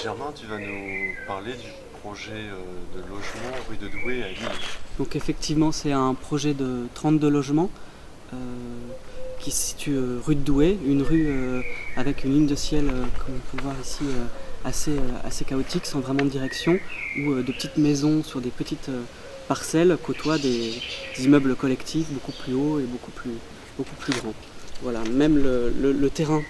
Germain, tu vas nous parler du projet de logement rue de Douai à Lille. Donc effectivement, c'est un projet de 32 logements euh, qui se situe rue de Douai, une rue avec une ligne de ciel, comme on peut le voir ici, assez chaotique, sans vraiment de direction, où de petites maisons sur des petites parcelles côtoient des immeubles collectifs beaucoup plus hauts et beaucoup plus grands. Voilà, même le terrain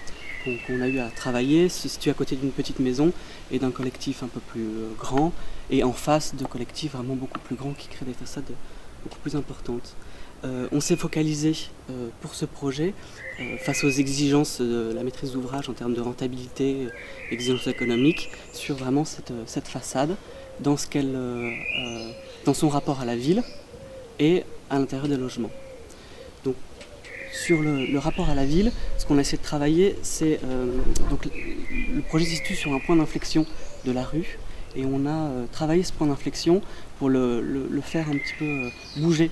qu'on a eu à travailler se situe à côté d'une petite maison et d'un collectif un peu plus grand, et en face de collectifs vraiment beaucoup plus grands qui créent des façades beaucoup plus importantes. On s'est focalisé pour ce projet face aux exigences de la maîtrise d'ouvrage en termes de rentabilité, exigences économiques, sur vraiment cette façade dans dans son rapport à la ville et à l'intérieur des logements. Donc, sur le rapport à la ville, ce qu'on a essayé de travailler, c'est donc le projet se situe sur un point d'inflexion de la rue, et on a travaillé ce point d'inflexion pour le faire un petit peu bouger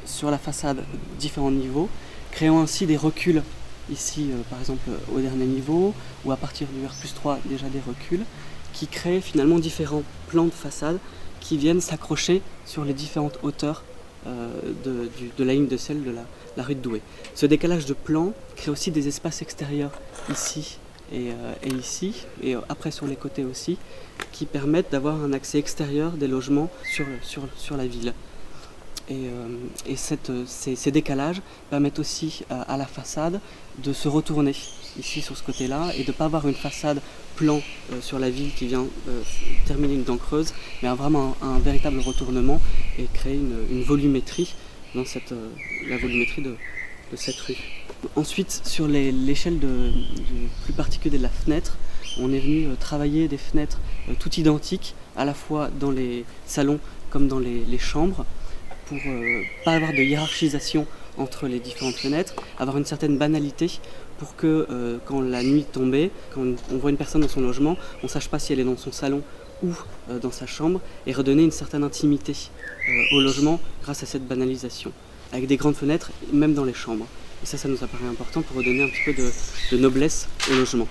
sur la façade différents niveaux, créant ainsi des reculs ici par exemple au dernier niveau, ou à partir du R+3 déjà des reculs, qui créent finalement différents plans de façade qui viennent s'accrocher sur les différentes hauteurs de la ligne de ciel de la rue de Douai. Ce décalage de plan crée aussi des espaces extérieurs ici et ici, et après sur les côtés aussi, qui permettent d'avoir un accès extérieur des logements sur la ville. Et ces décalages permettent aussi à la façade de se retourner ici sur ce côté-là, et de ne pas avoir une façade plan sur la ville qui vient terminer une dent creuse, mais vraiment un véritable retournement, et créer une volumétrie dans la volumétrie de cette rue. Ensuite, sur l'échelle du plus particulier de la fenêtre, on est venu travailler des fenêtres toutes identiques, à la fois dans les salons comme dans les chambres, pour pas avoir de hiérarchisation entre les différentes fenêtres, avoir une certaine banalité pour que quand la nuit tombait, quand on voit une personne dans son logement, on ne sache pas si elle est dans son salon ou dans sa chambre, et redonner une certaine intimité au logement grâce à cette banalisation, avec des grandes fenêtres même dans les chambres. Et ça nous apparaît important pour redonner un petit peu de noblesse au logement.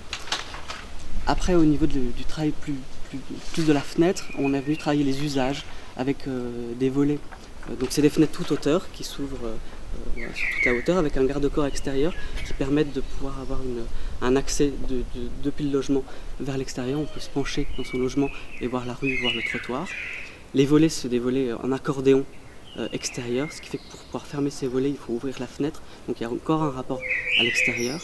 Après, au niveau du travail plus de la fenêtre, on est venu travailler les usages avec des volets. Donc c'est des fenêtres toute hauteur qui s'ouvrent sur toute la hauteur, avec un garde-corps extérieur qui permettent de pouvoir avoir un accès depuis le logement vers l'extérieur. On peut se pencher dans son logement et voir la rue, voir le trottoir. Les volets, c'est des volets en accordéon extérieur, ce qui fait que pour pouvoir fermer ces volets, il faut ouvrir la fenêtre. Donc il y a encore un rapport à l'extérieur.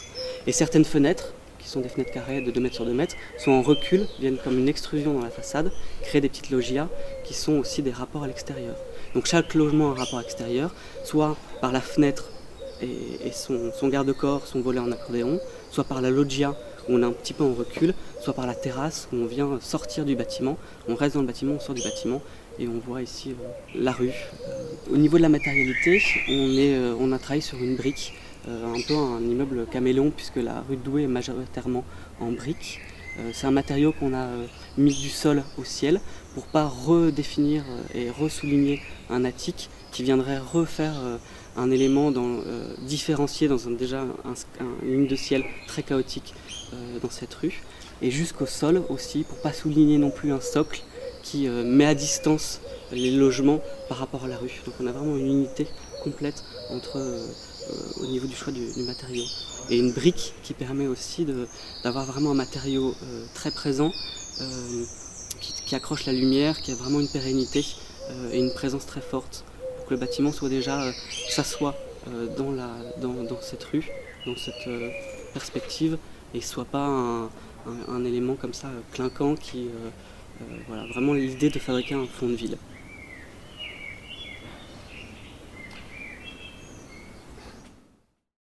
Et certaines fenêtres, qui sont des fenêtres carrées de 2 mètres sur 2 mètres, sont en recul, viennent comme une extrusion dans la façade, créent des petites loggias qui sont aussi des rapports à l'extérieur. Donc chaque logement a un rapport extérieur, soit par la fenêtre et son garde-corps, son volet en accordéon, soit par la loggia où on est un petit peu en recul, soit par la terrasse où on vient sortir du bâtiment, on reste dans le bâtiment, on sort du bâtiment, et on voit ici la rue. Au niveau de la matérialité, on a travaillé sur une brique, un peu un immeuble caméléon, puisque la rue de Douai est majoritairement en briques. C'est un matériau qu'on a mis du sol au ciel pour ne pas redéfinir et ressouligner un attique qui viendrait refaire un élément différencié dans une ligne de ciel très chaotique dans cette rue. Et jusqu'au sol aussi, pour ne pas souligner non plus un socle qui met à distance les logements par rapport à la rue. Donc on a vraiment une unité complète au niveau du choix du matériau. Et une brique qui permet aussi d'avoir vraiment un matériau très présent, qui accroche la lumière, qui a vraiment une pérennité et une présence très forte, pour que le bâtiment soit déjà s'assoie dans cette rue, dans cette perspective, et soit pas un élément comme ça clinquant qui voilà, vraiment l'idée de fabriquer un fond de ville.